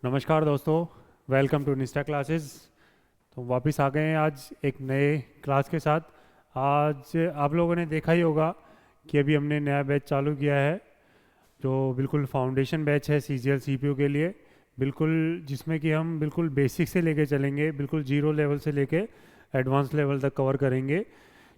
नमस्कार दोस्तों, welcome to निस्टा classes. तो वापस आ गए हैं आज एक नए क्लास के साथ। आज आप लोगों ने देखा ही होगा कि अभी हमने नया बैच चालू किया है, जो बिल्कुल फाउंडेशन बैच है सीजीएल सीपीयू के लिए। बिल्कुल जिसमें कि हम बिल्कुल बेसिक से लेके चलेंगे, बिल्कुल जीरो लेवल से लेके एडवांस लेवल तक कवर करेंगे।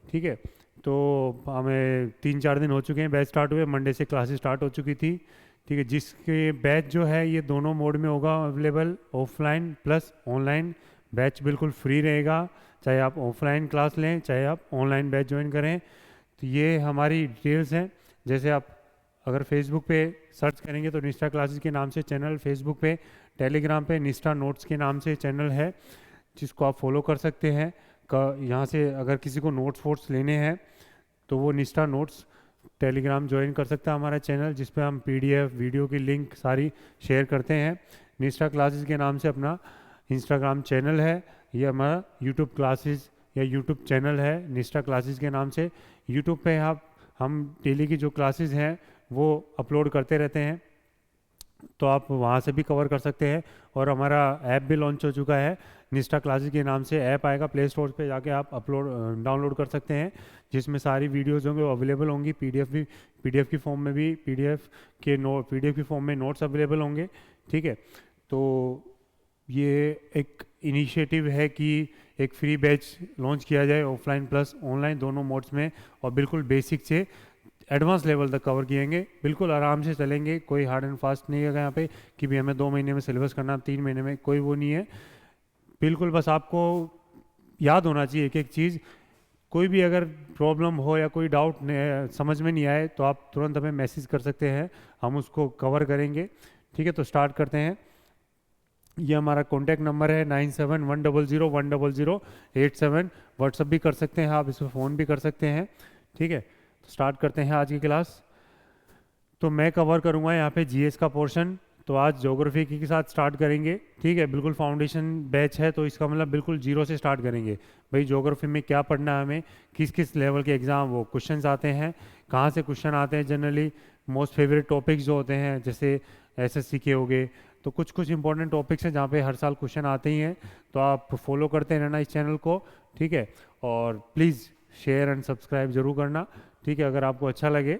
ठीक है। तो हमें 3-4 दिन हो चुके हैं बैच स्टार्ट हुए, मंडे से क्लासेस स्टार्ट हो चुकी थी। ठीक है, जिसके बैच जो है ये दोनों मोड में होगा available, offline plus online. Batch बिल्कुल फ्री रहेगा, चाहे आप ऑफलाइन क्लास लें चाहे आप ऑनलाइन बैच ज्वाइन करें। तो ये हमारी डिटेल्स हैं। जैसे आप अगर फेसबुक पे सर्च करेंगे तो निष्ठा क्लासेस के नाम से चैनल, फेसबुक पे, टेलीग्राम पे निष्ठा नोट्स के नाम से चैनल है, जिसको आप फॉलो कर सकते हैं। यहाँ से अगर किसी को नोट्स वोट्स लेने हैं तो वो निष्ठा नोट्स टेलीग्राम ज्वाइन कर सकता है हमारा चैनल, जिस पे हम पीडीएफ वीडियो की लिंक सारी शेयर करते हैं। निष्ठा क्लासेस के नाम से अपना इंस्टाग्राम चैनल है, ये हमारा यूट्यूब क्लासेस या यूट्यूब चैनल है निष्ठा क्लासेस के नाम से। यूट्यूब पे आप हम डेली की जो क्लासेस हैं वो अपलोड करते रहते हैं, तो आप वहाँ से भी कवर कर सकते हैं। और हमारा ऐप भी लॉन्च हो चुका है, निष्ठा क्लासेस के नाम से ऐप आएगा, प्ले स्टोर पे जाके आप डाउनलोड कर सकते हैं, जिसमें सारी वीडियोज़ होंगे वो अवेलेबल होंगी। पीडीएफ की फॉर्म में भी, पीडीएफ की फॉर्म में नोट्स अवेलेबल होंगे। ठीक है। तो ये एक इनिशिएटिव है कि एक फ्री बैच लॉन्च किया जाए ऑफलाइन प्लस ऑनलाइन दोनों मोड्स में, और बिल्कुल बेसिक से एडवांस लेवल तक कवर किएंगे। बिल्कुल आराम से चलेंगे, कोई हार्ड एंड फास्ट नहीं है यहाँ पे कि भी हमें 2 महीने में सिलेबस करना, 3 महीने में, कोई वो नहीं है। बिल्कुल बस आपको याद होना चाहिए एक एक चीज़। कोई भी अगर प्रॉब्लम हो या कोई डाउट समझ में नहीं आए तो आप तुरंत हमें मैसेज कर सकते हैं, हम उसको कवर करेंगे। ठीक है, तो स्टार्ट करते हैं। ये हमारा कॉन्टैक्ट नंबर है 9710010087। व्हाट्सअप भी कर सकते हैं आप, इस पर फ़ोन भी कर सकते हैं। ठीक है, तो स्टार्ट करते हैं आज की क्लास। तो मैं कवर करूंगा यहाँ पे जीएस का पोर्शन। तो आज ज्योग्राफी के साथ स्टार्ट करेंगे। ठीक है, बिल्कुल फाउंडेशन बैच है तो इसका मतलब बिल्कुल जीरो से स्टार्ट करेंगे। भाई ज्योग्राफी में क्या पढ़ना है हमें, किस किस लेवल के एग्ज़ाम वो क्वेश्चंस आते हैं, कहाँ से क्वेश्चन आते हैं, जनरली मोस्ट फेवरेट टॉपिक्स जो होते हैं जैसे एसएससी के हो गए। तो कुछ कुछ इंपॉर्टेंट टॉपिक्स हैं जहाँ पे हर साल क्वेश्चन आते ही हैं, तो आप फॉलो करते रहना इस चैनल को। ठीक है, और प्लीज़ शेयर एंड सब्सक्राइब जरूर करना। ठीक है, अगर आपको अच्छा लगे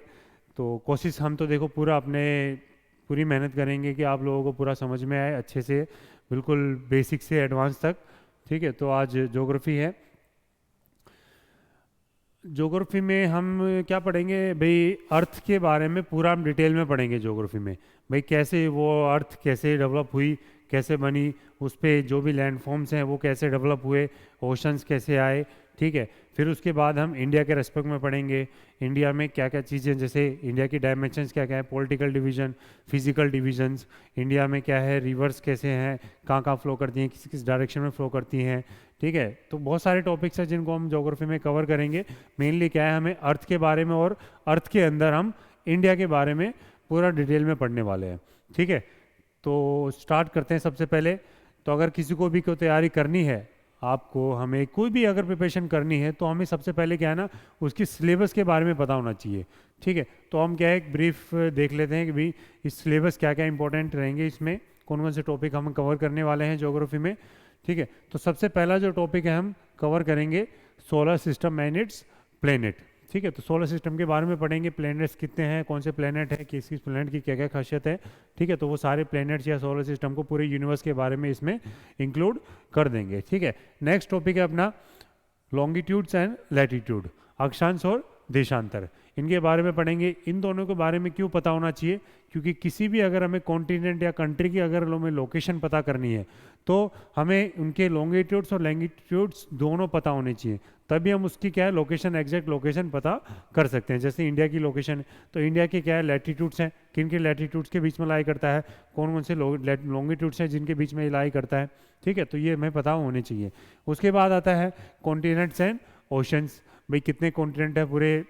तो कोशिश हम तो देखो पूरा अपने पूरी मेहनत करेंगे कि आप लोगों को पूरा समझ में आए अच्छे से, बिल्कुल बेसिक से एडवांस तक। ठीक है, तो आज ज्योग्राफी है। ज्योग्राफी में हम क्या पढ़ेंगे भाई, अर्थ के बारे में पूरा हम डिटेल में पढ़ेंगे ज्योग्राफी में। भाई कैसे वो अर्थ कैसे डेवलप हुई, कैसे बनी, उस पे जो भी लैंडफॉर्म्स हैं वो कैसे डेवलप हुए, ओशंस कैसे आए। ठीक है, फिर उसके बाद हम इंडिया के रेस्पेक्ट में पढ़ेंगे, इंडिया में क्या क्या चीज़ें, जैसे इंडिया की डायमेंशंस क्या क्या है, political division, physical divisions, India में क्या है, रिवर्स कैसे हैं, कहाँ कहाँ फ्लो करती हैं, किस किस डायरेक्शन में फ्लो करती हैं। ठीक है, तो बहुत सारे टॉपिक्स हैं जिनको हम ज्योग्राफी में कवर करेंगे। मेनली क्या है, हमें अर्थ के बारे में और अर्थ के अंदर हम इंडिया के बारे में पूरा डिटेल में पढ़ने वाले हैं। ठीक है, तो स्टार्ट करते हैं सबसे पहले। तो अगर किसी को भी कोई तैयारी करनी है, आपको हमें कोई भी अगर प्रिपरेशन करनी है, तो हमें सबसे पहले क्या है ना, उसकी सिलेबस के बारे में पता होना चाहिए। ठीक है, तो हम क्या है एक ब्रीफ देख लेते हैं कि भाई इस सिलेबस क्या क्या इंपॉर्टेंट रहेंगे, इसमें कौन कौन से टॉपिक हम कवर करने वाले हैं ज्योग्राफी में। ठीक है, तो सबसे पहला जो टॉपिक है हम कवर करेंगे solar system and it's planet. ठीक है, तो सोलर सिस्टम के बारे में पढ़ेंगे, प्लैनेट्स कितने हैं, कौन से प्लैनेट है, किस किस प्लैनेट की क्या क्या खासियत है। ठीक है, तो वो सारे प्लैनेट्स या सोलर सिस्टम को पूरे यूनिवर्स के बारे में इसमें इंक्लूड कर देंगे। ठीक है, नेक्स्ट टॉपिक है अपना लॉन्गिट्यूड्स एंड लैटिट्यूड, अक्षांश और देशांतर, इनके बारे में पढ़ेंगे। इन दोनों के बारे में क्यों पता होना चाहिए, क्योंकि किसी भी अगर हमें कॉन्टिनेंट या कंट्री की अगर हमें लोकेशन पता करनी है तो हमें उनके लॉन्गिट्यूड्स और लैंगिट्यूड्स दोनों पता होने चाहिए, तभी हम उसकी क्या है लोकेशन, एग्जैक्ट लोकेशन पता कर सकते हैं। जैसे इंडिया की लोकेशन है, तो इंडिया के क्या है लैटिट्यूड्स हैं, किन के लैटिट्यूड्स के बीच में लाई करता है, कौन कौन से लॉन्गिट्यूड्स हैं जिनके बीच में लाई करता है। ठीक है, तो ये हमें पता होने चाहिए। उसके बाद आता है कॉन्टिनेंट्स एंड ओशंस, भाई कितने कॉन्टिनेंट है पूरे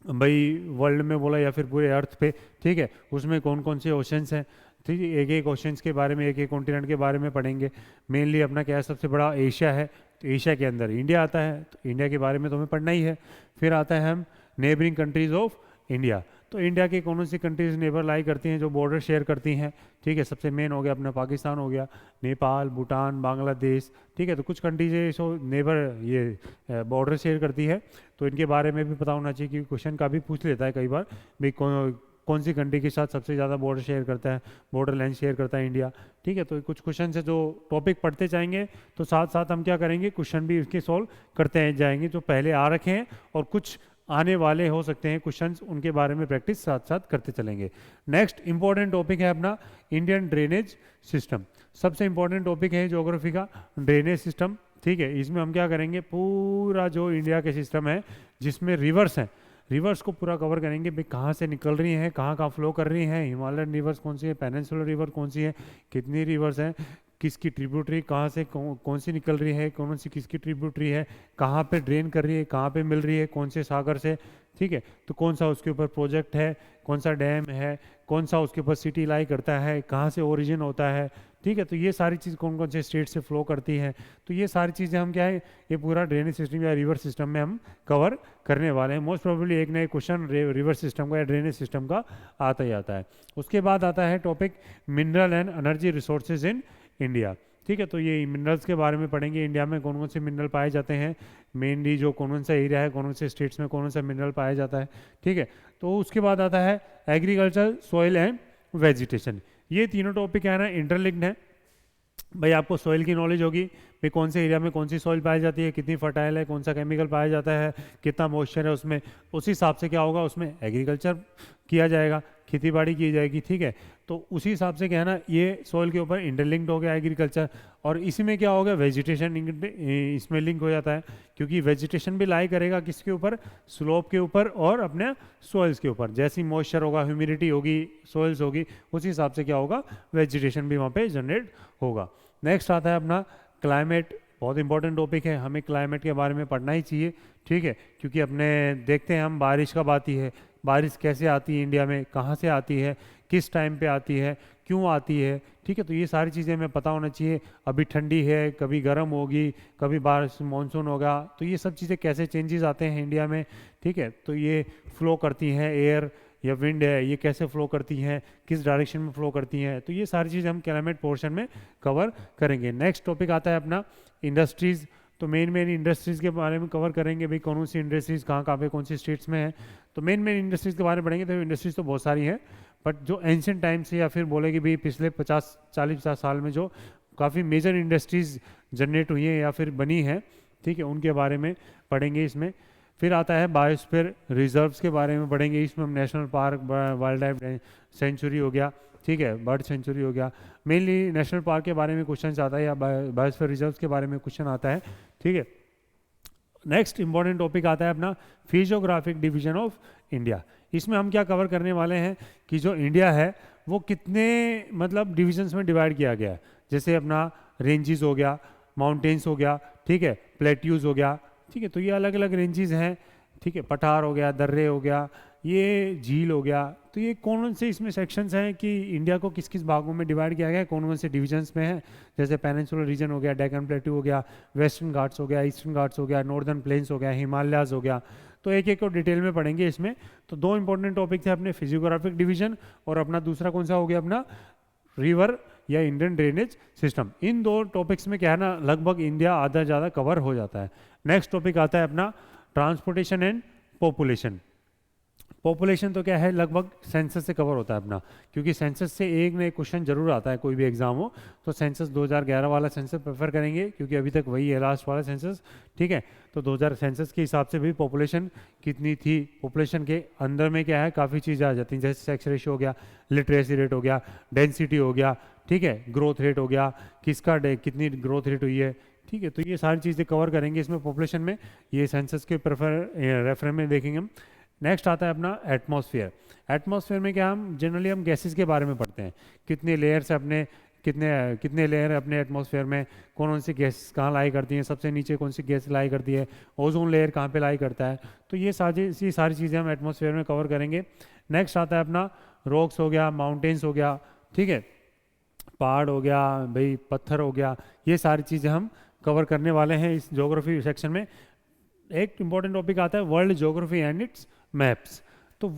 भाई वर्ल्ड में बोला या फिर पूरे अर्थ पे। ठीक है, उसमें कौन कौन से ओशंस हैं। ठीक है, एक एक ओशंस के बारे में, एक एक कॉन्टिनेंट के बारे में पढ़ेंगे। मेनली अपना क्या है, सबसे बड़ा एशिया है, तो एशिया के अंदर इंडिया आता है, तो इंडिया के बारे में तो हमें पढ़ना ही है। फिर आता है हम नेबरिंग कंट्रीज ऑफ इंडिया, तो इंडिया की कौन सी कंट्रीज नेबर लाई करती हैं जो बॉर्डर शेयर करती हैं, ठीक है। सबसे मेन हो गया अपना पाकिस्तान हो गया, नेपाल, भूटान, बांग्लादेश, ठीक है। तो कुछ कंट्रीज है जो नेबर ये बॉर्डर शेयर करती है, तो इनके बारे में भी पता होना चाहिए, क्योंकि क्वेश्चन का भी पूछ लेता है कई बार भाई कौन सी कंट्री के साथ सबसे ज़्यादा बॉर्डर शेयर करता है, बॉर्डर लाइन शेयर करता है इंडिया, ठीक है। तो कुछ क्वेश्चन है जो टॉपिक पढ़ते जाएंगे, तो साथ साथ हम क्या करेंगे, क्वेश्चन भी इसके सॉल्व करते जाएंगे जो पहले आ रखे हैं, और कुछ आने वाले हो सकते हैं क्वेश्चंस, उनके बारे में प्रैक्टिस साथ साथ करते चलेंगे। नेक्स्ट इंपॉर्टेंट टॉपिक है अपना इंडियन ड्रेनेज सिस्टम। सबसे इंपॉर्टेंट टॉपिक है ज्योग्राफी का ड्रेनेज सिस्टम, ठीक है। इसमें हम क्या करेंगे, पूरा जो इंडिया के सिस्टम है जिसमें रिवर्स हैं, रिवर्स को पूरा कवर करेंगे भाई, कहाँ से निकल रही हैं, कहाँ कहाँ फ्लो कर रही हैं, हिमालयन रिवर्स कौन सी है, पेनिनसुलर रिवर कौन सी है, कितनी रिवर्स हैं, किसकी ट्रिब्यूटरी कहाँ से कौन सी निकल रही है, कौन सी किसकी ट्रिब्यूटरी है, कहाँ पे ड्रेन कर रही है, कहाँ पे मिल रही है, कौन से सागर से, ठीक है। तो कौन सा उसके ऊपर प्रोजेक्ट है, कौन सा डैम है, कौन सा उसके ऊपर सिटी लाई करता है, कहाँ से ओरिजिन होता है, ठीक है। तो ये सारी चीज़ कौन कौन से स्टेट से फ्लो करती हैं, तो ये सारी चीज़ें हम क्या है, ये पूरा ड्रेनेज सिस्टम या रिवर सिस्टम में हम कवर करने वाले हैं। मोस्ट प्रोबेबली एक ना एक क्वेश्चन रिवर सिस्टम का या ड्रेनेज सिस्टम का आता ही आता है। उसके बाद आता है topic mineral and energy resources in India, ठीक है। तो ये मिनरल्स के बारे में पढ़ेंगे, इंडिया में कौन कौन से मिनरल पाए जाते हैं, मेनली जो कौन सा एरिया है, कौन से स्टेट्स में कौन सा मिनरल पाया जाता है, ठीक है। तो उसके बाद आता है एग्रीकल्चर, सॉइल एंड वेजिटेशन। ये तीनों टॉपिक है ना इंटरलिंक्ड है। भाई आपको सॉइल की नॉलेज होगी, भाई कौन से एरिया में कौन सी सॉइल पाई जाती है, कितनी फर्टाइल है, कौन सा केमिकल पाया जाता है, कितना मॉइस्चर है उसमें, उस हिसाब से क्या होगा, उसमें एग्रीकल्चर किया जाएगा, खेती बाड़ी की जाएगी, ठीक है। तो उसी हिसाब से क्या है ना, ये सॉइल के ऊपर इंटरलिंक्ड हो गया एग्रीकल्चर, और इसी में क्या होगा, वेजिटेशन इसमें लिंक हो जाता है, क्योंकि वेजिटेशन भी लाई करेगा किसके ऊपर, स्लोप के ऊपर और अपने सॉइल्स के ऊपर। जैसी मॉइस्चर होगा, ह्यूमिडिटी होगी, सॉइल्स होगी, उसी हिसाब से क्या होगा, वेजिटेशन भी वहाँ पे जनरेट होगा। नेक्स्ट आता है अपना क्लाइमेट, बहुत इंपॉर्टेंट टॉपिक है, हमें क्लाइमेट के बारे में पढ़ना ही चाहिए, ठीक है। क्योंकि अपने देखते हैं हम, बारिश कब आती है, बारिश कैसे आती है इंडिया में, कहाँ से आती है, किस टाइम पे आती है, क्यों आती है, ठीक है। तो ये सारी चीज़ें हमें पता होना चाहिए। अभी ठंडी है, कभी गर्म होगी, कभी बारिश मानसून होगा, तो ये सब चीज़ें कैसे चेंजेस आते हैं इंडिया में, ठीक है। तो ये फ्लो करती हैं, एयर या विंड है, ये कैसे फ्लो करती हैं, किस डायरेक्शन में फ्लो करती हैं, तो ये सारी चीज़ें हम क्लाइमेट पोर्शन में कवर करेंगे। नेक्स्ट टॉपिक आता है अपना इंडस्ट्रीज़। तो मेन इंडस्ट्रीज़ के बारे में कवर करेंगे, भाई कौन सी इंडस्ट्रीज़ कहाँ कहाँ पे कौन सी स्टेट्स में है। तो मेन इंडस्ट्रीज़ के बारे में पढ़ेंगे, तो इंडस्ट्रीज़ तो बहुत सारी हैं, बट जो एंशियंट टाइम से या फिर बोले कि भाई पिछले 40-50 साल में जो काफ़ी मेजर इंडस्ट्रीज़ जनरेट हुई हैं या फिर बनी हैं, ठीक है, उनके बारे में पढ़ेंगे इसमें। फिर आता है बायोस्फीयर रिजर्व्स के बारे में पढ़ेंगे, इसमें हम national park, wild life sanctuary हो गया, ठीक है, बर्ड सेंचुरी हो गया, मेनली नेशनल पार्क के बारे में क्वेश्चन आता है, या बायोस्फीयर रिजर्व्स के बारे में क्वेश्चन आता है, ठीक है। नेक्स्ट इंपॉर्टेंट टॉपिक आता है अपना फिजियोग्राफिक डिवीजन ऑफ इंडिया। इसमें हम क्या कवर करने वाले हैं कि जो इंडिया है वो कितने मतलब डिविजन्स में डिवाइड किया गया है। जैसे अपना रेंजेस हो गया, माउंटेन्स हो गया, ठीक है, प्लेट्यूज हो गया, ठीक है। तो ये अलग अलग रेंजेस हैं, ठीक है, पठार हो गया, दर्रे हो गया, ये झील हो गया। तो ये कौन से इसमें सेक्शंस हैं कि इंडिया को किस किस भागों में डिवाइड किया गया है, कौन कौन से डिविजन्स में है। जैसे पेनिनसुलर रीजन हो गया, डेक्कन प्लेट्यू हो गया, वेस्टर्न घाट्स हो गया, ईस्टर्न घाट्स हो गया, नॉर्दर्न प्लेन्स हो गया, हिमालयाज हो गया। तो एक एक को डिटेल में पढ़ेंगे इसमें। तो दो इंपॉर्टेंट टॉपिक थे अपने, फिजियोग्राफिक डिवीजन और अपना दूसरा कौन सा हो गया अपना रिवर या इंडियन ड्रेनेज सिस्टम। इन दो टॉपिक्स में क्या है ना, लगभग इंडिया आधा ज़्यादा कवर हो जाता है। नेक्स्ट टॉपिक आता है अपना ट्रांसपोर्टेशन एंड पॉपुलेशन। पॉपुलेशन तो क्या है, लगभग सेंसस से कवर होता है अपना, क्योंकि सेंसस से एक ना एक क्वेश्चन जरूर आता है कोई भी एग्जाम हो। तो सेंसस 2011 वाला सेंसस प्रेफर करेंगे, क्योंकि अभी तक वही है लास्ट वाला सेंसस, ठीक है। तो 2000 सेंसस के हिसाब से भी पॉपुलेशन कितनी थी, पॉपुलेशन के अंदर में क्या है काफ़ी चीज़ें आ जाती हैं, जैसे सेक्स रेशियो हो गया, लिटरेसी रेट हो गया, डेंसिटी हो गया, ठीक है, ग्रोथ रेट हो गया, किसका कितनी ग्रोथ रेट हुई है, ठीक है। तो ये सारी चीज़ें कवर करेंगे इसमें पॉपुलेशन में, ये सेंसस के रेफर में देखेंगे हम। नेक्स्ट आता है अपना एटमॉस्फेयर। एटमॉस्फेयर में क्या हम जनरली हम गैसेस के बारे में पढ़ते हैं, कितने लेयर्स अपने कितने लेयर है अपने एटमॉस्फेयर में, कौन सी गैस कहाँ लाई करती हैं, सबसे नीचे कौन सी गैस लाई करती है, ओजोन लेयर कहाँ पे लाई करता है। तो ये सारी चीज़ें हम एटमॉस्फेयर में कवर करेंगे। नेक्स्ट आता है अपना रॉक्स हो गया, माउंटेन्स हो गया, ठीक है, पहाड़ हो गया, भाई पत्थर हो गया, ये सारी चीज़ें हम कवर करने वाले हैं इस ज्योग्राफी सेक्शन में। एक इंपॉर्टेंट टॉपिक आता है world geography and it's maps. तो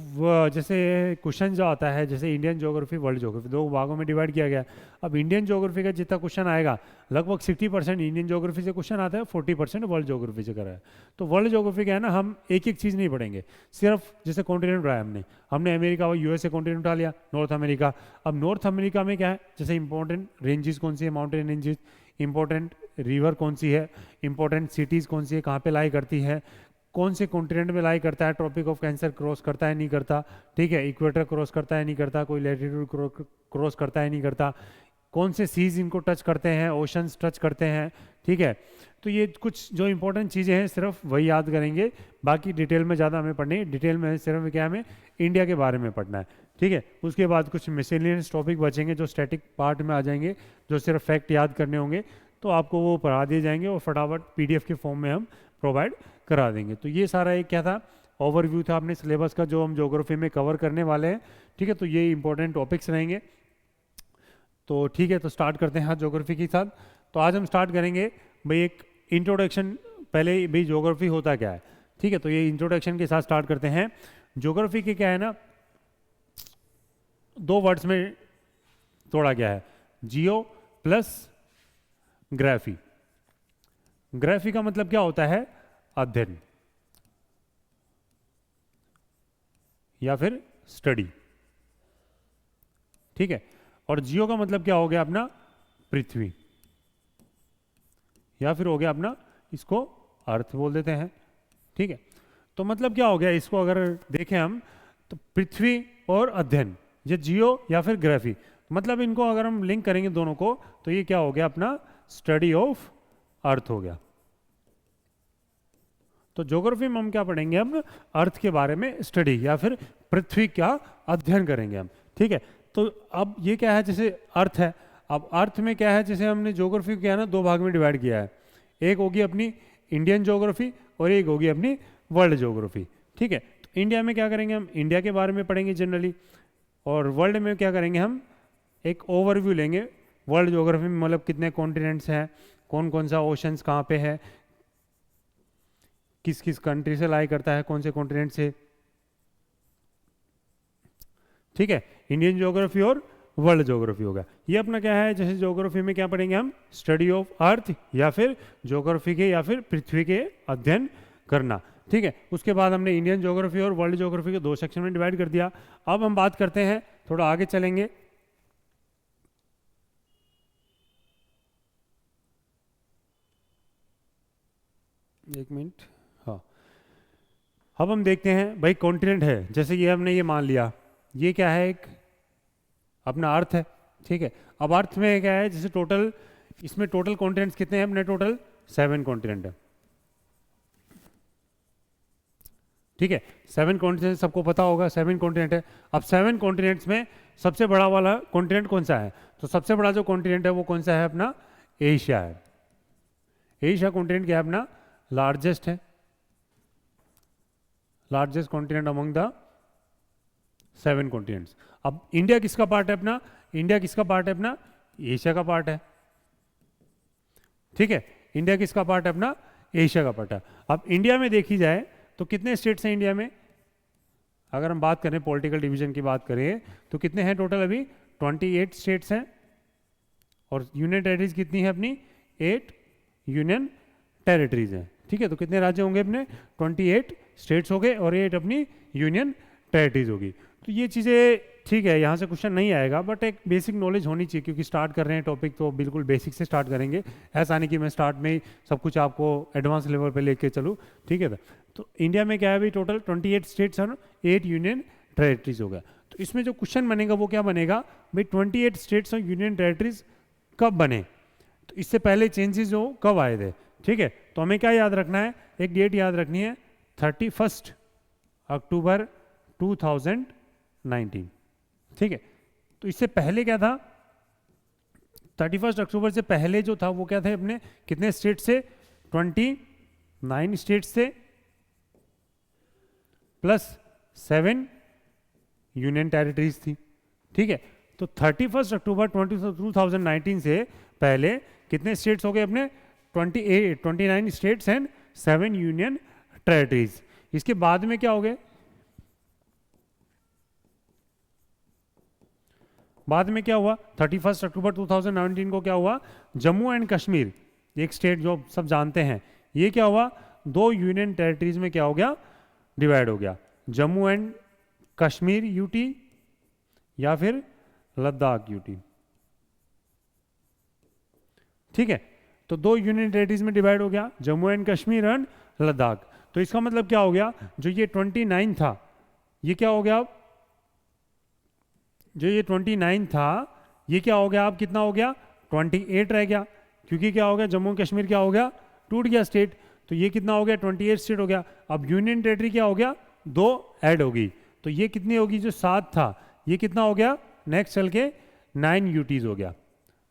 जैसे क्वेश्चन जो आता है, जैसे इंडियन ज्योग्राफी, वर्ल्ड ज्योग्राफी, दो भागों में डिवाइड किया गया है। अब इंडियन ज्योग्राफी का जितना क्वेश्चन आएगा, लगभग 60% इंडियन ज्योग्राफी से क्वेश्चन आता है, 40% वर्ल्ड ज्योग्राफी से करा है। तो वर्ल्ड ज्योग्राफी क्या है ना, हम एक एक चीज़ नहीं पढ़ेंगे, सिर्फ जैसे कॉन्टिनेंट उठाया हमने हमने अमेरिका और यूएसए कॉन्टिनेंट उठा लिया, नॉर्थ अमेरिका। अब नॉर्थ अमेरिका में क्या है, जैसे इंपॉर्टेंट रेंजेस कौन सी है, माउंटेन रेंजेस, इंपॉर्टेंट रिवर कौन सी है, इंपॉर्टेंट सिटीज़ कौन सी है, कहाँ पे लाई करती है, कौन से कॉन्टिनेंट में लाई करता है, ट्रॉपिक ऑफ कैंसर क्रॉस करता है नहीं करता, ठीक है, इक्वेटर क्रॉस करता है नहीं करता, कोई लैटिट्यूड क्रॉस करता है नहीं करता, कौन से सीज इनको टच करते हैं, ओशंस टच करते हैं, ठीक है। तो ये कुछ जो इंपॉर्टेंट चीज़ें हैं सिर्फ वही याद करेंगे, बाकी डिटेल में ज़्यादा हमें पढ़नी है। डिटेल में सिर्फ क्या हमें इंडिया के बारे में पढ़ना है, ठीक है। उसके बाद कुछ मिसलेनियस टॉपिक बचेंगे जो स्टैटिक पार्ट में आ जाएंगे, जो सिर्फ फैक्ट याद करने होंगे, तो आपको वो पढ़ा दिए जाएंगे और फटाफट पीडीएफ के फॉर्म में हम प्रोवाइड करा देंगे। तो ये सारा एक क्या था, ओवरव्यू था अपने सिलेबस का जो हम ज्योग्राफी में कवर करने वाले हैं, ठीक है। तो ये इंपॉर्टेंट टॉपिक्स रहेंगे। तो ठीक है, तो स्टार्ट करते हैं आज ज्योग्राफी के साथ। तो आज हम स्टार्ट करेंगे भाई एक इंट्रोडक्शन, पहले भाई ज्योग्राफी होता क्या है, ठीक है। तो ये इंट्रोडक्शन के साथ स्टार्ट करते हैं। ज्योग्राफी के क्या है ना, दो वर्ड्स में तोड़ा गया है, जियो प्लस ग्राफी। ग्राफी का मतलब क्या होता है, अध्ययन या फिर स्टडी, ठीक है। और जियो का मतलब क्या हो गया अपना, पृथ्वी, या फिर हो गया अपना इसको अर्थ बोल देते हैं, ठीक है। तो मतलब क्या हो गया, इसको अगर देखें हम तो पृथ्वी और अध्ययन, ये जियो या फिर ग्राफी, मतलब इनको अगर हम लिंक करेंगे दोनों को तो ये क्या हो गया अपना स्टडी ऑफ अर्थ हो गया। तो ज्योग्राफी में हम क्या पढ़ेंगे, हम अर्थ के बारे में स्टडी या फिर पृथ्वी का अध्ययन करेंगे हम, ठीक है। तो अब ये क्या है, जैसे अर्थ है, अब अर्थ में क्या है, जैसे हमने ज्योग्राफी को क्या है ना दो भाग में डिवाइड किया है, एक होगी अपनी इंडियन ज्योग्राफी और एक होगी अपनी वर्ल्ड ज्योग्राफी, ठीक है। तो इंडिया में क्या करेंगे, हम इंडिया के बारे में पढ़ेंगे जनरली, और वर्ल्ड में क्या करेंगे, हम एक ओवरव्यू लेंगे वर्ल्ड ज्योग्राफी में, मतलब कितने कॉन्टिनेंट्स हैं, कौन कौन सा ओशंस कहाँ पे है, किस किस कंट्री से लाई करता है, कौन से कॉन्टिनेंट से, ठीक है। इंडियन ज्योग्राफी और वर्ल्ड ज्योग्राफी होगा। ये अपना क्या है, जैसे ज्योग्राफी में क्या पढ़ेंगे हम, स्टडी ऑफ अर्थ या फिर ज्योग्राफी के या फिर पृथ्वी के अध्ययन करना, ठीक है। उसके बाद हमने इंडियन ज्योग्राफी और वर्ल्ड ज्योग्राफी के दो सेक्शन में डिवाइड कर दिया। अब हम बात करते हैं, थोड़ा आगे चलेंगे, एक मिनट, हाँ। अब हम देखते हैं भाई कॉन्टिनेंट है, जैसे ये हमने ये मान लिया, ये क्या है, एक अपना अर्थ है, ठीक है। अब अर्थ में क्या है, जैसे टोटल इसमें टोटल कॉन्टिनेंट्स कितने हैं अपने, टोटल 7 कॉन्टिनेंट है, ठीक है। 7 कॉन्टिनेंट सबको पता होगा, 7 कॉन्टिनेंट है। अब 7 कॉन्टिनेंट्स में सबसे बड़ा वाला कॉन्टिनेंट कौन सा है, तो सबसे बड़ा जो कॉन्टिनेंट है वो कौन सा है अपना, एशिया है। एशिया कॉन्टिनेंट क्या है अपना, लार्जेस्ट है, largest continent among the 7 continents. अब इंडिया किसका पार्ट है अपना, इंडिया किसका पार्ट है अपना, एशिया का पार्ट है, ठीक है। इंडिया किसका पार्ट है अपना, एशिया का पार्ट है। अब इंडिया में देखी जाए तो कितने स्टेट्स हैं इंडिया में, अगर हम बात करें पॉलिटिकल डिवीजन की बात करें तो कितने हैं टोटल, अभी 28 स्टेट्स हैं, और यूनियन टेरिटरीज कितनी है अपनी, 8 यूनियन टेरिटरीज हैं, ठीक है। तो कितने राज्य होंगे अपने, 28 स्टेट्स हो गए और 8 अपनी यूनियन टेरिटरीज होगी। तो ये चीज़ें ठीक है, यहाँ से क्वेश्चन नहीं आएगा, बट एक बेसिक नॉलेज होनी चाहिए, क्योंकि स्टार्ट कर रहे हैं टॉपिक तो बिल्कुल बेसिक से स्टार्ट करेंगे, ऐसा नहीं कि मैं स्टार्ट में ही सब कुछ आपको एडवांस लेवल पे लेके चलूँ, ठीक है। तो इंडिया में क्या है भाई, टोटल 28 स्टेट्स और 8 यूनियन टेरिटरीज होगा। तो इसमें जो क्वेश्चन बनेगा वो क्या बनेगा भाई, 28 स्टेट्स और यूनियन टेरिटरीज कब बने, तो इससे पहले चेंजेस हो कब आए थे, ठीक है। तो हमें क्या याद रखना है, एक डेट याद रखनी है, 31 अक्टूबर 2019, ठीक है। तो इससे पहले क्या था, 31 अक्टूबर से पहले जो था वो क्या थे अपने, कितने स्टेट से, 29 स्टेट से प्लस 7 यूनियन टेरिटरीज थी, ठीक है। तो 31 अक्टूबर 2019 से पहले कितने स्टेट्स हो गए अपने, 29 स्टेट्स एंड 7 यूनियन टेरिटरीज। इसके बाद में क्या हो गए, बाद में क्या हुआ, 31 अक्टूबर 2019 को क्या हुआ, जम्मू एंड कश्मीर, एक स्टेट जो सब जानते हैं, ये क्या हुआ, 2 यूनियन टेरिटरीज में क्या हो गया, डिवाइड हो गया, जम्मू एंड कश्मीर यूटी या फिर लद्दाख यूटी। ठीक है, तो 2 यूनियन टेरिटरीज में डिवाइड हो गया, जम्मू एंड कश्मीर एंड लद्दाख। तो इसका मतलब क्या हो गया, जो ये 29 था, ये क्या हो गया, जो ये 29 था ये क्या हो गया, अब कितना हो गया, 28 रह गया, क्योंकि क्या हो गया, जम्मू कश्मीर क्या हो गया, टूट गया स्टेट, तो ये कितना हो गया, 28 स्टेट हो गया। अब यूनियन टेरिटरी क्या हो गया, 2 ऐड होगी, तो ये कितनी होगी, जो 7 था ये कितना हो गया, नेक्स्ट चल के 9 यूटीज हो गया,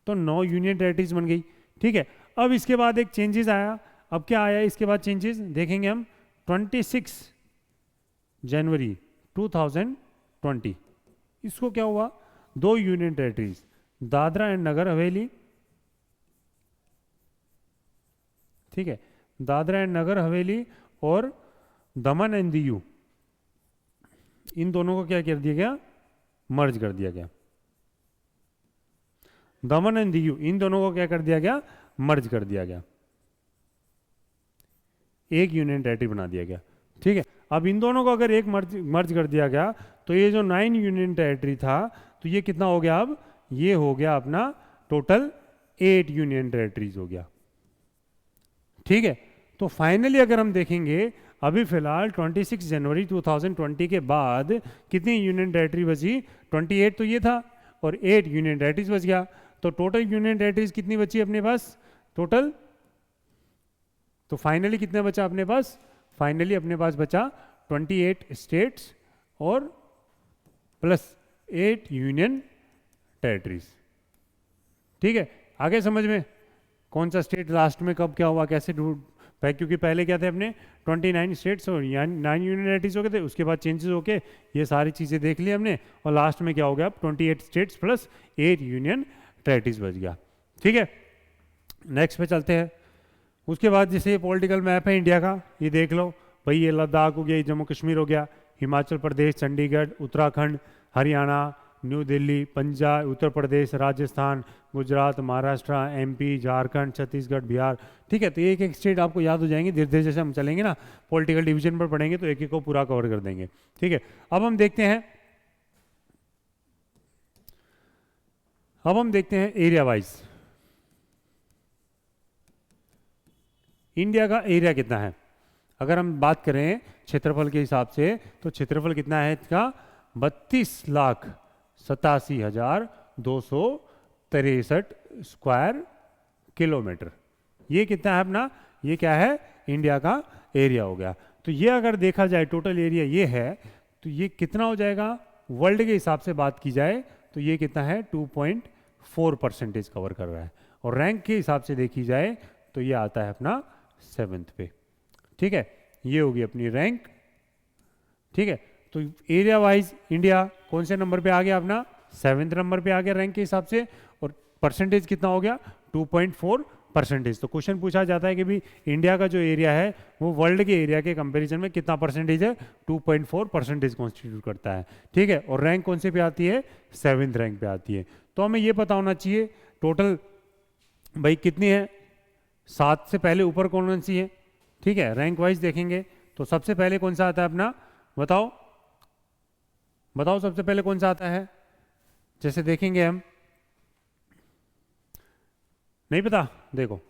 तो 9 यूनियन टेरिटरीज बन गई। ठीक है, अब इसके बाद एक चेंजेस आया, अब क्या आया इसके बाद चेंजेस देखेंगे हम, 26 जनवरी 2020 इसको क्या हुआ, 2 union territories, Dadra and Nagar Haveli, ठीक है, दादरा एंड नगर हवेली और दमन एंड दीयू, इन दोनों को क्या कर दिया गया, मर्ज कर दिया गया, दमन एंड दीयू इन दोनों को क्या कर दिया गया, मर्ज कर दिया गया, एक यूनियन टेरिटरी बना दिया गया। ठीक है, अब इन दोनों को अगर एक मर्ज कर दिया गया, तो ये जो 9 यूनियन टेरिटरी था, तो ये कितना हो गया, अब ये हो गया अपना टोटल 8 यूनियन टेरिटरीज हो गया। ठीक है, तो फाइनली अगर हम देखेंगे, अभी फिलहाल 26 जनवरी 2020 के बाद कितनी यूनियन टेरिटरी बची, 28 तो ये था और 8 यूनियन टेरिटरीज बच गया, तो टोटल यूनियन टेरिटरीज कितनी बची अपने पास टोटल, तो फाइनली कितना बचा अपने पास, फाइनली अपने पास बचा 28 स्टेट्स और प्लस 8 यूनियन टेरिटरीज। ठीक है, आगे समझ में, कौन सा स्टेट लास्ट में कब क्या हुआ, कैसे ढूंढ, क्योंकि पहले क्या थे अपने 29 स्टेट्स और 9 यूनियन टेरिटरीज हो गए थे, उसके बाद चेंजेस होके ये सारी चीज़ें देख ली हमने, और लास्ट में क्या हो गया, 28 स्टेट्स प्लस 8 यूनियन टेरिटरीज बच गया। ठीक है, नेक्स्ट पे चलते हैं। उसके बाद जैसे ये पॉलिटिकल मैप है इंडिया का, ये देख लो भाई, ये लद्दाख हो गया, ये जम्मू कश्मीर हो गया, हिमाचल प्रदेश, चंडीगढ़, उत्तराखंड, हरियाणा, न्यू दिल्ली, पंजाब, उत्तर प्रदेश, राजस्थान, गुजरात, महाराष्ट्र, एमपी, झारखंड, छत्तीसगढ़, बिहार। ठीक है, तो एक एक स्टेट आपको याद हो जाएंगे धीरे धीरे, जैसे हम चलेंगे ना पॉलिटिकल डिवीजन पर पढ़ेंगे तो एक एक को पूरा कवर कर देंगे। ठीक है, अब हम देखते हैं एरिया वाइज इंडिया का एरिया कितना है। अगर हम बात करें क्षेत्रफल के हिसाब से, तो क्षेत्रफल कितना है इसका, 32,87,263 स्क्वायर किलोमीटर। ये कितना है अपना, ये क्या है, इंडिया का एरिया हो गया। तो ये अगर देखा जाए टोटल एरिया ये है, तो ये कितना हो जाएगा, वर्ल्ड के हिसाब से बात की जाए तो ये कितना है, 2.4% कवर कर रहा है, और रैंक के हिसाब से देखी जाए तो ये आता है अपना 7th पे। ठीक है, ये होगी अपनी रैंक। ठीक है, तो एरिया वाइज इंडिया कौन से नंबर पे आ गया अपना, 7th नंबर पे आ गया रैंक के हिसाब से, और परसेंटेज कितना हो गया, 2.4%। तो क्वेश्चन पूछा जाता है कि भी इंडिया का जो एरिया है वो वर्ल्ड के एरिया के कंपैरिजन में कितना परसेंटेज है, 2.4% कॉन्स्टिट्यूट करता है। ठीक है, और रैंक कौन से पे आती है, 7th रैंक पे आती है। तो हमें ये पता होना चाहिए टोटल भाई कितनी है, 7 से पहले ऊपर कौन सी है। ठीक है, रैंक वाइज देखेंगे तो सबसे पहले कौन सा आता है अपना, बताओ सबसे पहले कौन सा आता है। जैसे देखेंगे हम, नहीं पता, देखो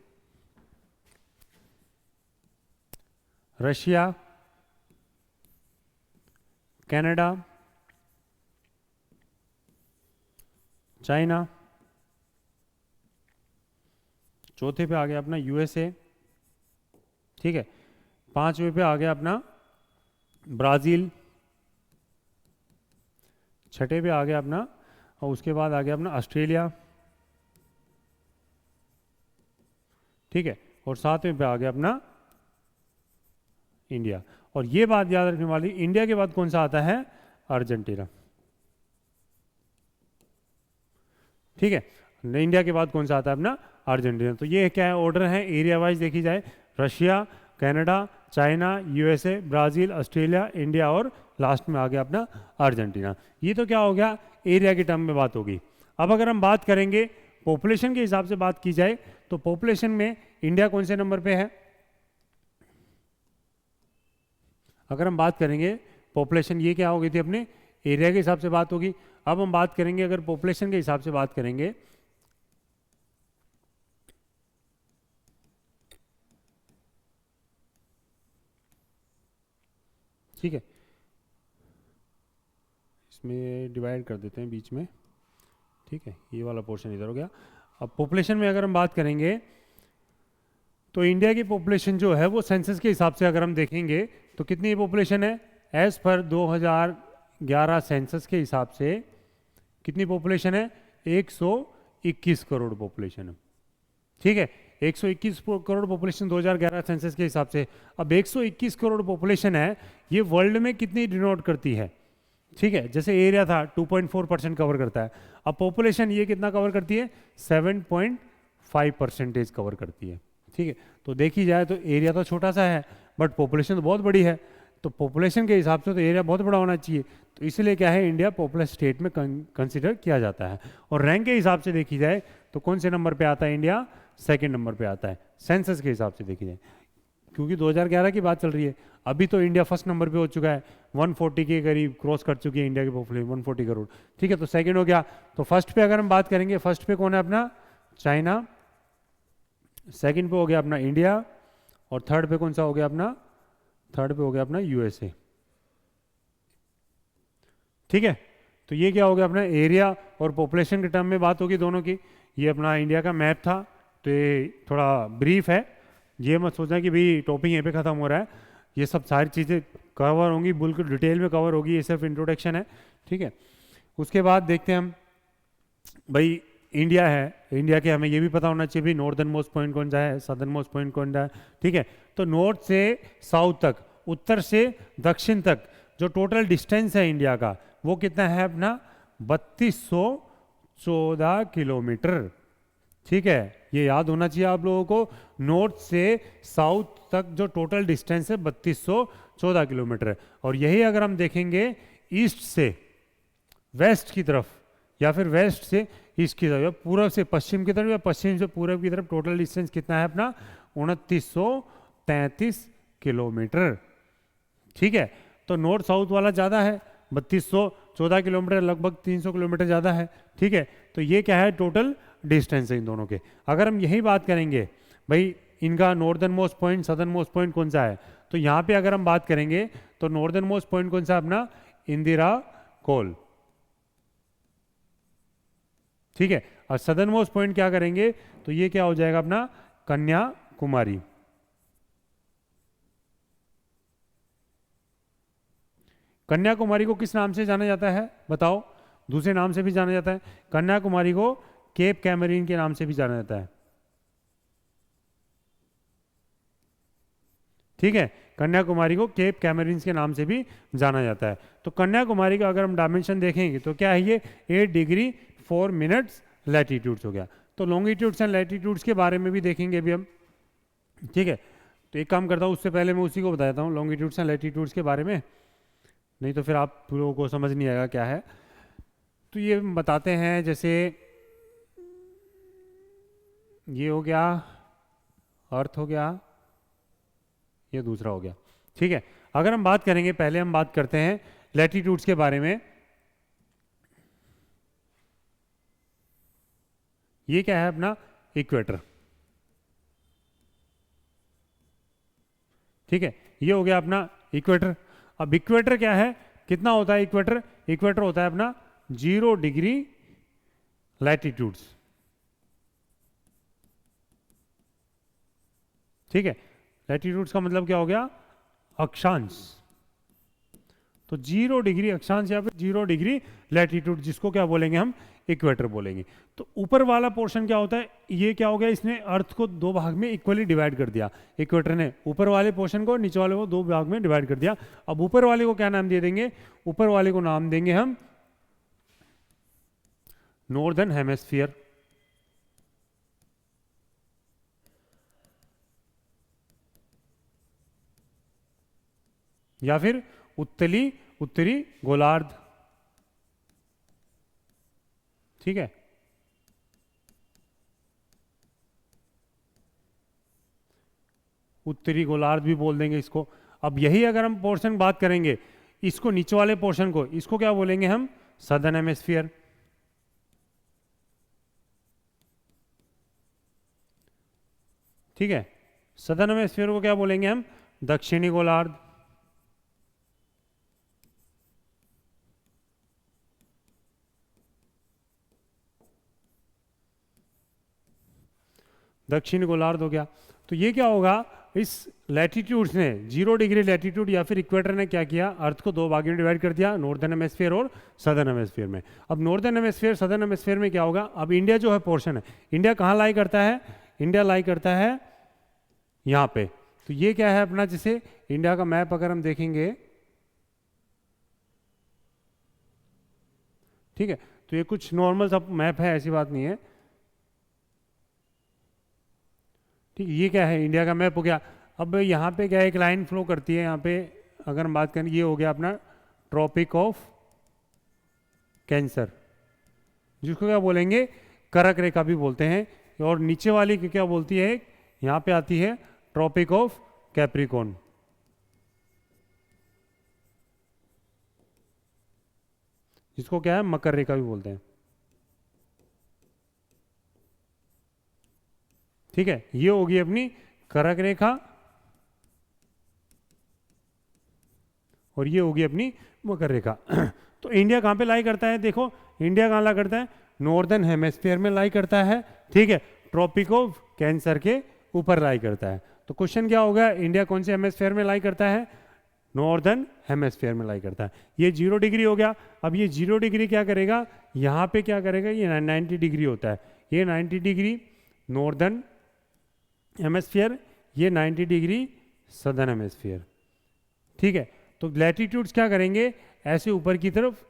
रशिया, कनाडा, चाइना, चौथे पे आ गया अपना यूएसए। ठीक है, 5वें पे आ गया अपना ब्राज़ील, 6ठे पे आ गया अपना, और उसके बाद आ गया अपना ऑस्ट्रेलिया। ठीक है, और 7वें पे आ गया अपना इंडिया। और ये बात याद रखने वाली, इंडिया के बाद कौन सा आता है, अर्जेंटीना। ठीक है, इंडिया के बाद कौन सा आता है अपना, अर्जेंटीना। तो ये क्या है, ऑर्डर है एरिया वाइज देखी जाए, Russia, Canada, China, USA, Brazil, Australia, India, और लास्ट में आ गया अपना अर्जेंटीना। ये तो क्या हो गया, एरिया के टर्म में बात होगी। अब अगर हम बात करेंगे पॉपुलेशन के हिसाब से बात की जाए तो पॉपुलेशन में इंडिया कौन से नंबर पे है? अगर हम बात करेंगे पॉपुलेशन, ये क्या हो गई थी अपने एरिया के हिसाब से बात होगी। अब हम बात करेंगे अगर पॉपुलेशन के हिसाब से बात करेंगे, ठीक है, इसमें डिवाइड कर देते हैं बीच में, ठीक है, ये वाला पोर्शन इधर हो गया। अब पॉपुलेशन में अगर हम बात करेंगे तो इंडिया की पॉपुलेशन जो है वो सेंसस के हिसाब से अगर हम देखेंगे तो कितनी पॉपुलेशन है? एज पर 2011 सेंसस के हिसाब से कितनी पॉपुलेशन है? 121 करोड़ पॉपुलेशन है, ठीक है, 121 करोड़ पॉपुलेशन 2011 सेंसस के हिसाब से। अब 121 करोड़ पॉपुलेशन है, ये वर्ल्ड में कितनी डिनोट करती है? ठीक है, जैसे एरिया था 2.4% कवर करता है, अब पॉपुलेशन ये कितना कवर करती है? 7.5% कवर करती है, ठीक है। तो देखी जाए तो एरिया तो छोटा सा है बट पॉपुलेशन तो बहुत बड़ी है, तो पॉपुलेशन के हिसाब से तो एरिया बहुत बड़ा होना चाहिए, तो इसलिए क्या है, इंडिया पॉपुलस स्टेट में कंसिडर किया जाता है। और रैंक के हिसाब से देखी जाए तो कौन से नंबर पे आता है इंडिया? सेकंड नंबर पे आता है सेंसस के हिसाब से देखी जाए, क्योंकि 2011 की बात चल रही है। अभी तो इंडिया फर्स्ट नंबर पे हो चुका है, 140 के करीब क्रॉस कर चुकी है इंडिया की पॉपुलेशन, 140 करोड़, ठीक है, तो सेकंड हो गया। तो फर्स्ट पे अगर हम बात करेंगे, फर्स्ट पे कौन है अपना? चाइना, सेकंड पे हो गया अपना इंडिया, और थर्ड पे कौन सा हो गया अपना? थर्ड पे हो गया अपना यूएसए, ठीक है। तो ये क्या हो गया अपना एरिया और पॉपुलेशन के टर्म में बात होगी दोनों की। ये अपना इंडिया का मैप था, तो ये थोड़ा ब्रीफ है, ये मत सोचना कि भाई टॉपिक यहीं पे ख़त्म हो रहा है, ये सब सारी चीज़ें कवर होंगी, बिल्कुल डिटेल में कवर होगी, ये सिर्फ इंट्रोडक्शन है, ठीक है। उसके बाद देखते हैं हम, भाई इंडिया है, इंडिया के हमें ये भी पता होना चाहिए भाई नॉर्दर्न मोस्ट पॉइंट कौन सा है, सदर्न मोस्ट पॉइंट कौन सा है, ठीक है। तो नॉर्थ से साउथ तक, उत्तर से दक्षिण तक जो टोटल डिस्टेंस है इंडिया का वो कितना है अपना? 3214 किलोमीटर, ठीक है, ये याद होना चाहिए आप लोगों को। नॉर्थ से साउथ तक जो टोटल डिस्टेंस है 3214 किलोमीटर है। और यही अगर हम देखेंगे ईस्ट से वेस्ट की तरफ या फिर वेस्ट से ईस्ट की तरफ, पूर्व से पश्चिम की तरफ या पश्चिम से पूर्व की तरफ, टोटल डिस्टेंस कितना है अपना? 2933 किलोमीटर, ठीक है। तो नॉर्थ साउथ वाला ज़्यादा है, 3214 किलोमीटर, लगभग 300 किलोमीटर ज़्यादा है, ठीक है। तो ये क्या है, टोटल डिस्टेंस है इन दोनों के। अगर हम यही बात करेंगे भाई इनका northern most point southern most point कौन सा है, तो यहाँ पे अगर हम बात करेंगे तो नॉर्दर्न मोस्ट पॉइंट कौन सा अपना? इंदिरा कोल, ठीक है। और सदर्न मोस्ट पॉइंट क्या करेंगे तो ये क्या हो जाएगा अपना? कन्याकुमारी। कन्याकुमारी को किस नाम से जाना जाता है बताओ? दूसरे नाम से भी जाना जाता है, कन्याकुमारी को केप कैमरीन के नाम से भी जाना जाता है, ठीक है, कन्याकुमारी को केप कैमरीन के नाम से भी जाना जाता है। तो कन्याकुमारी का अगर हम डायमेंशन देखेंगे तो क्या है, ये 8 डिग्री 4 मिनट्स लैटिट्यूड्स हो गया। तो लॉन्गिट्यूड्स एंड लैटिट्यूड्स के बारे में भी देखेंगे अभी हम, ठीक है। तो एक काम करता हूँ, उससे पहले मैं उसी को बताता हूँ लॉन्गिट्यूड्स एंड लैटिट्यूड्स के बारे में, नहीं तो फिर आप लोगों को समझ नहीं आएगा क्या है। तो ये बताते हैं, जैसे ये हो गया अर्थ हो गया, ये दूसरा हो गया, ठीक है। अगर हम बात करेंगे, पहले हम बात करते हैं लैटिट्यूड्स के बारे में। ये क्या है अपना? इक्वेटर, ठीक है, ये हो गया अपना इक्वेटर। अब इक्वेटर क्या है, कितना होता है इक्वेटर? इक्वेटर होता है अपना 0 डिग्री लैटिट्यूड्स, ठीक है। लैटिट्यूड्स का मतलब क्या हो गया? अक्षांश। तो 0 डिग्री अक्षांश या फिर 0 डिग्री लैटिट्यूड, जिसको क्या बोलेंगे हम? इक्वेटर बोलेंगे। तो ऊपर वाला पोर्शन क्या होता है, ये क्या हो गया, इसने अर्थ को दो भाग में इक्वली डिवाइड कर दिया, इक्वेटर ने ऊपर वाले पोर्शन को, नीचे वाले को दो भाग में डिवाइड कर दिया। अब ऊपर वाले को क्या नाम दे देंगे? ऊपर वाले को नाम देंगे हम नॉर्दर्न हेमिस्फीयर, या फिर उत्तरी गोलार्ध, ठीक है, उत्तरी गोलार्ध भी बोल देंगे इसको। अब यही अगर हम पोर्शन बात करेंगे, इसको नीचे वाले पोर्शन को, इसको क्या बोलेंगे हम? Southern hemisphere. ठीक है, सदर्न हेमिस्फीयर को क्या बोलेंगे हम? दक्षिणी गोलार्ध। दक्षिणी गोलार्ध हो गया। तो ये क्या होगा, इस लैटिट्यूड्स ने 0 डिग्री लैटिट्यूड या फिर इक्वेटर ने क्या किया, अर्थ को दो भागों में डिवाइड कर दिया, नॉर्दर्न हेमिस्फीयर और सदर्न हेमिस्फीयर में। अब नॉर्दर्न हेमिस्फीयर सदर्न हेमिस्फीयर में क्या होगा, अब इंडिया जो है पोर्शन है, इंडिया कहाँ लाई करता है? इंडिया लाई करता है यहाँ पे। तो ये क्या है अपना, जैसे इंडिया का मैप अगर हम देखेंगे, ठीक है, तो ये कुछ नॉर्मल सा मैप है, ऐसी बात नहीं है। ठीक, ये क्या है, इंडिया का मैप हो गया। अब यहाँ पे क्या है, एक लाइन फ्लो करती है यहाँ पे, अगर हम बात करें, ये हो गया अपना ट्रॉपिक ऑफ कैंसर, जिसको क्या बोलेंगे, कर्क रेखा भी बोलते हैं। और नीचे वाली क्या बोलती है, यहाँ पे आती है ट्रॉपिक ऑफ कैप्रिकॉर्न। जिसको क्या है, मकर रेखा भी बोलते हैं। ठीक है, ये होगी अपनी कर्क रेखा और ये होगी अपनी मकर रेखा। तो इंडिया कहाँ पे लाई करता है? देखो, इंडिया कहाँ लाई करता है? नॉर्दर्न हेमिस्फीयर में लाई करता है। ठीक है, ट्रॉपिक ऑफ कैंसर के ऊपर लाई करता है। तो क्वेश्चन क्या होगा, इंडिया कौन से हेमिस्फीयर में लाई करता है? नॉर्दर्न हेमिस्फीयर में लाई करता है। ये 0 डिग्री हो गया। अब ये 0 डिग्री क्या करेगा, यहाँ पे क्या करेगा, ये 90 डिग्री होता है। ये 90 डिग्री नॉर्दर्न हेमिस्फीयर, ये 90 डिग्री सदर्न हेमिस्फीयर। ठीक है, तो लैटिट्यूड्स क्या करेंगे, ऐसे ऊपर की तरफ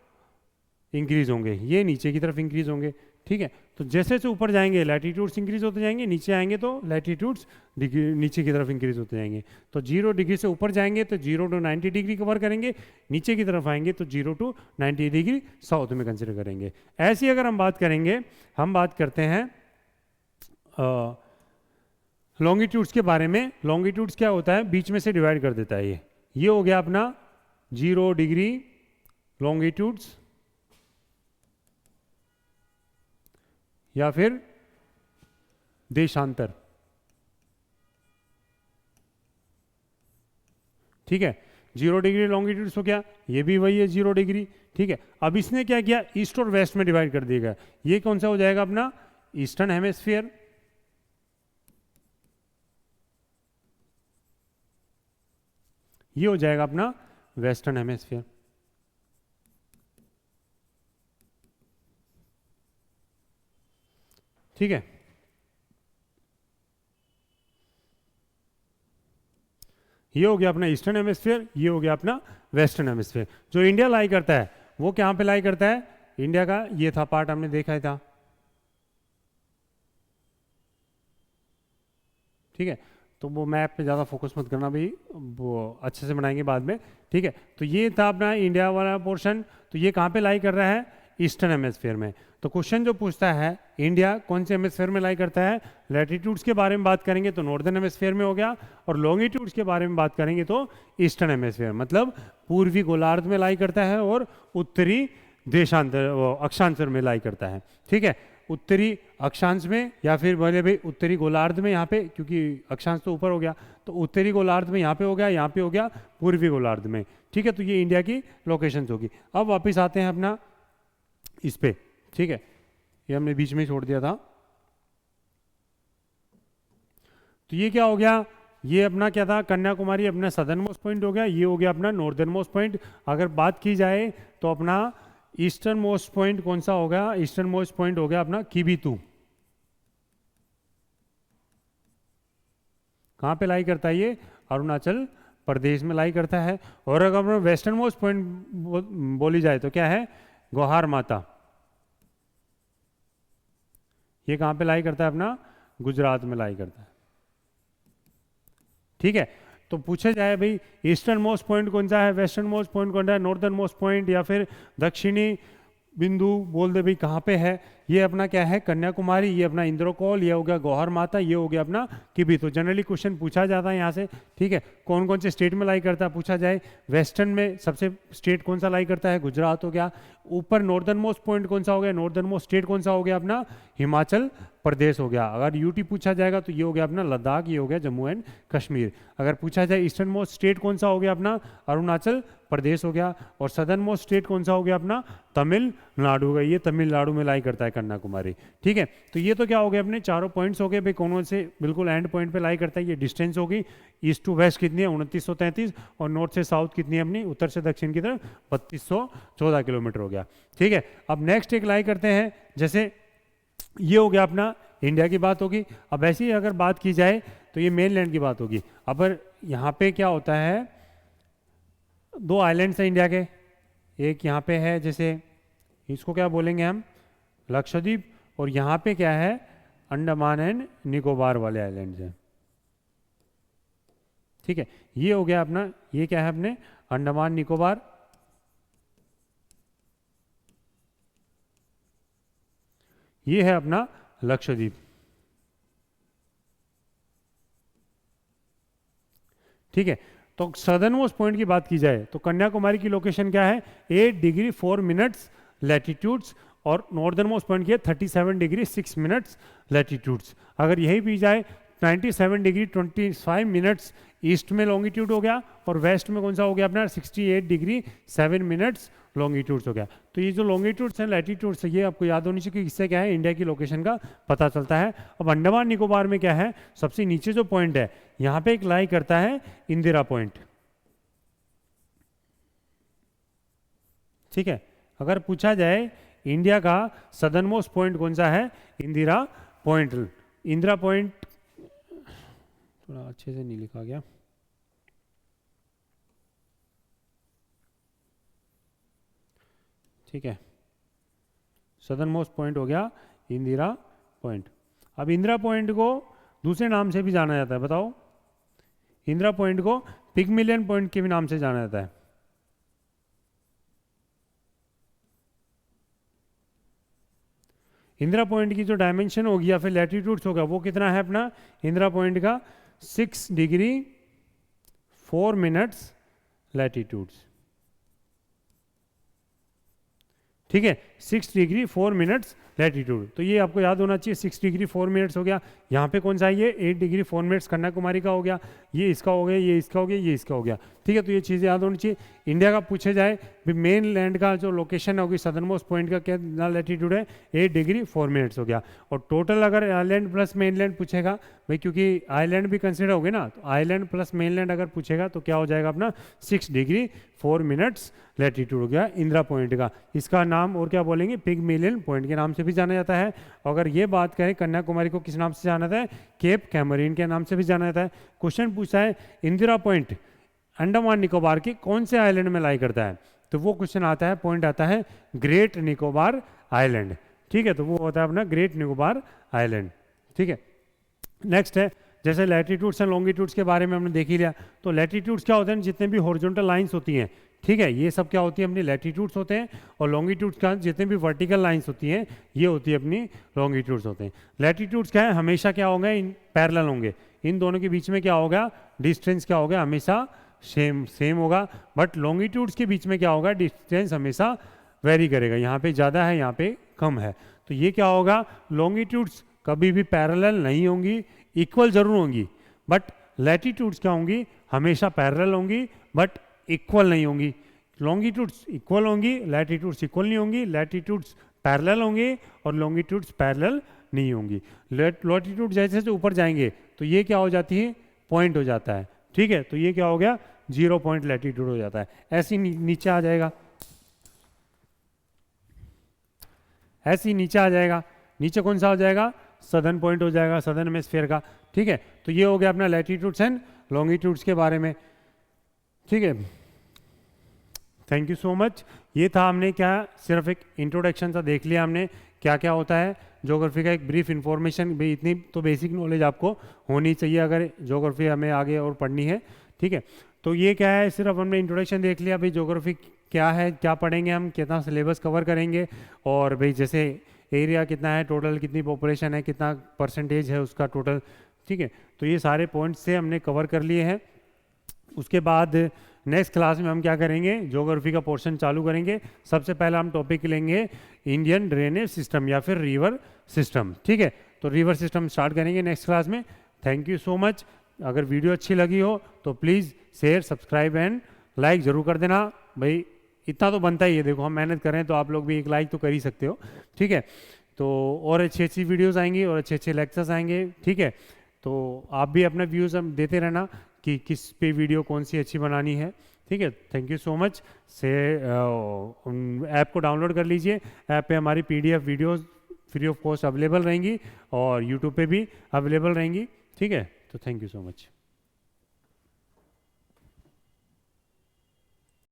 इंक्रीज होंगे, ये नीचे की तरफ इंक्रीज होंगे। ठीक है, तो जैसे जैसे ऊपर जाएंगे लैटिट्यूड्स इंक्रीज होते जाएंगे, नीचे आएंगे तो लैटिट्यूड्स नीचे की तरफ इंक्रीज होते जाएंगे। तो 0 डिग्री से ऊपर जाएंगे तो 0 टू 90 डिग्री कवर करेंगे, नीचे की तरफ आएंगे तो 0 टू 90 डिग्री साउथ में कंसिडर करेंगे। ऐसी अगर हम बात करेंगे, हम बात करते हैं लॉन्गिट्यूड्स के बारे में। लॉन्गिट्यूड्स क्या होता है, बीच में से डिवाइड कर देता है। ये हो गया अपना 0 डिग्री लॉन्गिट्यूड्स या फिर देशांतर। ठीक है, 0 डिग्री लॉन्गिट्यूड्स हो गया, ये भी वही है 0 डिग्री। ठीक है, अब इसने क्या किया, ईस्ट और वेस्ट में डिवाइड कर दिया। ये कौन सा हो जाएगा अपना, ईस्टर्न हेमिस्फीयर। ये हो जाएगा अपना वेस्टर्न हेमिस्फीयर। ठीक है, ये हो गया अपना ईस्टर्न हेमिस्फीयर, ये हो गया अपना वेस्टर्न हेमिस्फीयर। जो इंडिया लाई करता है वो कहां पे लाई करता है, इंडिया का ये था पार्ट, हमने देखा ही था। ठीक है, तो वो मैप पे ज़्यादा फोकस मत करना भाई, वो अच्छे से बनाएंगे बाद में। ठीक है, तो ये था अपना इंडिया वाला पोर्शन। तो ये कहाँ पे लाई कर रहा है, ईस्टर्न हेमिस्फीयर में। तो क्वेश्चन जो पूछता है, इंडिया कौन से हेमिस्फीयर में लाई करता है, लैटिट्यूड्स के बारे में बात करेंगे तो नॉर्दर्न हेमिस्फीयर में हो गया, और लॉन्गिट्यूड्स के बारे में बात करेंगे तो ईस्टर्न हेमिस्फीयर, मतलब पूर्वी गोलार्ध में लाई करता है और उत्तरी देशांतर अक्षांतर में लाई करता है। ठीक है, उत्तरी अक्षांश में या फिर बोले भाई उत्तरी गोलार्ध में, यहाँ पे क्योंकि अक्षांश तो ऊपर हो गया, तो उत्तरी गोलार्ध में यहाँ पे हो गया, यहाँ पे हो गया पूर्वी गोलार्ध में। ठीक है, तो ये इंडिया की लोकेशंस होगी। अब वापस आते हैं अपना इस पे। ठीक है, ये हमने बीच में ही छोड़ दिया था। तो ये क्या हो गया, ये अपना क्या था, कन्याकुमारी अपना सदर्न मोस्ट पॉइंट हो गया, ये हो गया अपना नॉर्दर्न मोस्ट पॉइंट। अगर बात की जाए तो अपना ईस्टर्न मोस्ट पॉइंट कौन सा होगा, ईस्टर्न मोस्ट पॉइंट हो गया अपना किबिथू। कहाँ पे लाई करता है ये, अरुणाचल प्रदेश में लाई करता है। और अगर वेस्टर्न मोस्ट पॉइंट बोली जाए तो क्या है, गोहार माता। ये कहाँ पे लाई करता है अपना, गुजरात में लाई करता है। ठीक है, तो पूछा जाए भाई ईस्टर्न मोस्ट पॉइंट कौन सा है, वेस्टर्न मोस्ट पॉइंट कौन सा है, नॉर्दर्न मोस्ट पॉइंट या फिर दक्षिणी बिंदु बोल दे भाई कहाँ पे है, ये अपना क्या है कन्याकुमारी, ये अपना इंद्रकोल, ये हो गया गौहर माता, ये हो गया अपना किबी। तो जनरली क्वेश्चन पूछा जाता है यहाँ से, ठीक है। कौन कौन से स्टेट में लाई करता है पूछा जाए, वेस्टर्न में सबसे स्टेट कौन सा लाई करता है, गुजरात हो गया। ऊपर नॉर्दर्न मोस्ट पॉइंट कौन सा हो गया, नॉर्दर्न मोस्ट स्टेट कौन सा हो गया अपना हिमाचल प्रदेश हो गया। अगर यूटी पूछा जाएगा तो ये हो गया अपना लद्दाख, ये हो गया जम्मू एंड कश्मीर। अगर पूछा जाए ईस्टर्न मोस्ट स्टेट कौन सा हो गया अपना अरुणाचल प्रदेश हो गया। और सदर्न मोस्ट स्टेट कौन सा हो गया अपना तमिलनाडु का, ये तमिलनाडु में लाई करता है कन्याकुमारी, ठीक है। तो ये तो क्या हो गया अपने चारों पॉइंट्स हो गए भाई, कौन से बिल्कुल एंड पॉइंट पे लाई करता है। ये डिस्टेंस होगी ईस्ट टू वेस्ट कितनी है 2933, और नॉर्थ से साउथ कितनी है अपनी उत्तर से दक्षिण की तरफ 3214 किलोमीटर हो गया, ठीक है। अब नेक्स्ट एक लाई करते हैं, जैसे ये हो गया अपना इंडिया की बात होगी। अब ऐसे ही अगर बात की जाए तो ये मेन लैंड की बात होगी। अब यहाँ पे क्या होता है, दो आइलैंड्स हैं इंडिया के, एक यहाँ पे है जैसे इसको क्या बोलेंगे हम लक्षद्वीप, और यहाँ पे क्या है अंडमान एंड निकोबार वाले आइलैंड्स हैं, ठीक है। ये हो गया अपना, ये क्या है अपने अंडमान निकोबार, ये है अपना लक्षद्वीप, ठीक है। तो सदर्न मोस्ट पॉइंट की बात की जाए तो कन्याकुमारी की लोकेशन क्या है 8 डिग्री 4 मिनट्स लैटिट्यूड्स, और नॉर्दर्न मोस्ट पॉइंट की है 37 डिग्री 6 मिनट्स लैटिट्यूड्स। अगर यही भी जाए 97 डिग्री 25 मिनट्स ईस्ट में लॉन्गिट्यूड हो गया, और वेस्ट में कौन सा हो गया अपना 68 डिग्री 7 मिनट्स लॉन्गिट्यूड्स हो गया। तो ये जो लॉन्गिट्यूड्स हैं लैटिट्यूड्स ये आपको याद होनी चाहिए कि इससे क्या है इंडिया की लोकेशन का पता चलता है। अब अंडमान निकोबार में क्या है, सबसे नीचे जो पॉइंट है यहाँ पे एक लाई करता है इंदिरा पॉइंट, ठीक है। अगर पूछा जाए इंडिया का सदर्न मोस्ट पॉइंट कौन सा है, इंदिरा पॉइंट। इंदिरा पॉइंट थोड़ा अच्छे से नहीं लिखा गया, ठीक है। सदर्न मोस्ट पॉइंट हो गया इंदिरा पॉइंट। अब इंदिरा पॉइंट को दूसरे नाम से भी जाना जाता है, बताओ। इंदिरा पॉइंट को पिगमिलियन पॉइंट के भी नाम से जाना जाता है। इंदिरा पॉइंट की जो डायमेंशन होगी या फिर लैटिट्यूड्स होगा वो कितना है अपना इंदिरा पॉइंट का 6 डिग्री 4 मिनट्स लैटिट्यूड्स, ठीक है। 6 डिग्री 4 मिनट्स लैटिट्यूड, तो ये आपको याद होना चाहिए 6 डिग्री 4 मिनट्स हो गया। यहाँ पे कौन सा है ये 8 डिग्री 4 मिनट्स कन्याकुमारी का हो गया, ये इसका हो गया, ये इसका हो गया, ये इसका हो गया, ठीक है। तो ये चीज़ें याद होनी चाहिए। इंडिया का पूछे जाए भी मेन लैंड का जो लोकेशन होगी सदर्न मोस्ट पॉइंट का क्या लैटिट्यूड है 8 डिग्री 4 मिनट्स हो गया। और टोटल अगर आइलैंड प्लस मेनलैंड पूछेगा भाई, क्योंकि आइलैंड भी कंसिडर हो गए ना, तो आइलैंड प्लस मेनलैंड अगर पूछेगा तो क्या हो जाएगा अपना 6 डिग्री 4 मिनट्स लैटिट्यूड हो गया इंदिरा पॉइंट का। इसका नाम और क्या बोलेंगे पिगमिलियन पॉइंट के नाम से भी जाना जाता है। अगर ये बात करें कन्याकुमारी को किस नाम से जाना जाता है, केप कैमरीन के नाम से भी जाना जाता है। क्वेश्चन पूछा है इंदिरा पॉइंट अंडमान निकोबार के कौन से आइलैंड में लाई करता है, तो वो क्वेश्चन आता है, पॉइंट आता है ग्रेट निकोबार आइलैंड, ठीक है। तो वो होता है अपना ग्रेट निकोबार आइलैंड, ठीक है। नेक्स्ट है जैसे लैटिट्यूड्स एंड लॉन्गिट्यूड्स के बारे में हमने देख ही लिया। तो लैटिट्यूड्स क्या होते हैं, जितने भी हॉरिजॉन्टल लाइंस होती हैं, ठीक है, ये सब क्या होती है अपनी लैटिट्यूड्स होते हैं। और लॉन्गिट्यूड्स का जितने भी वर्टिकल लाइंस होती हैं ये होती है अपनी लॉन्गिट्यूड्स होते हैं। लैटिट्यूड्स क्या है, हमेशा क्या होंगे इन पैरेलल होंगे, इन दोनों के बीच में क्या होगा डिस्टेंस क्या होगा हमेशा सेम होगा। बट लॉन्गिट्यूड्स के बीच में क्या होगा डिस्टेंस हमेशा वेरी करेगा, यहाँ पे ज़्यादा है यहाँ पे कम है। तो ये क्या होगा लॉन्गिट्यूड्स कभी भी पैरेलल नहीं होंगी, इक्वल जरूर होंगी, बट लैटिट्यूड्स क्या होंगी हमेशा पैरेलल होंगी बट इक्वल नहीं होंगी। लॉन्गिट्यूड्स इक्वल होंगी, लैटिट्यूड्स इक्वल नहीं होंगी, लैटिट्यूड्स पैरेलल होंगे और लॉन्गिट्यूड्स पैरेलल नहीं होंगी। लैटिट्यूड जैसे जैसे ऊपर जाएंगे तो ये क्या हो जाती है पॉइंट हो जाता है, ठीक है। तो ये क्या हो गया 0 पॉइंट लैटिट्यूड हो जाता है। ऐसे ही नीचे आ जाएगा, ऐसे ही नीचे आ जाएगा, नीचे कौन सा हो जाएगा सदर्न पॉइंट हो जाएगा, सदर्न हेमिस्फीयर का, ठीक है। तो ये हो गया अपना लैटिट्यूड्स एंड लॉन्गिट्यूड्स के बारे में, ठीक है। Thank you so much. ये था हमने क्या सिर्फ एक इंट्रोडक्शन सा देख लिया हमने क्या क्या होता है ज्योग्राफी का, एक ब्रीफ इन्फॉर्मेशन भी, इतनी तो बेसिक नॉलेज आपको होनी चाहिए अगर ज्योग्राफी हमें आगे और पढ़नी है, ठीक है। तो ये क्या है सिर्फ हमने इंट्रोडक्शन देख लिया भाई ज्योग्राफी क्या है, क्या पढ़ेंगे हम, कितना सिलेबस कवर करेंगे, और भाई जैसे एरिया कितना है टोटल, कितनी पॉपुलेशन है, कितना परसेंटेज है उसका टोटल, ठीक है। तो ये सारे पॉइंट्स से हमने कवर कर लिए हैं। उसके बाद नेक्स्ट क्लास में हम क्या करेंगे, ज्योग्राफी का पोर्शन चालू करेंगे। सबसे पहला हम टॉपिक लेंगे इंडियन ड्रेनेज सिस्टम या फिर रिवर सिस्टम, ठीक है। तो रिवर सिस्टम स्टार्ट करेंगे नेक्स्ट क्लास में। Thank you so much. अगर वीडियो अच्छी लगी हो तो please share, subscribe and like ज़रूर कर देना भाई, इतना तो बनता ही है। देखो हम मेहनत कर रहे हैं तो आप लोग भी एक लाइक तो कर ही सकते हो, ठीक है। तो और अच्छी अच्छी वीडियोज़ आएंगी और अच्छे अच्छे लेक्चर्स आएंगे, ठीक है। तो आप भी अपना व्यूज़ हम देते रहना कि किस पे वीडियो कौन सी अच्छी बनानी है, ठीक है। Thank you so much. से ऐप को डाउनलोड कर लीजिए। ऐप पे हमारी PDF videos free of cost available रहेंगी और यूट्यूब पे भी अवेलेबल रहेंगी, ठीक है। तो थैंक यू सो मच।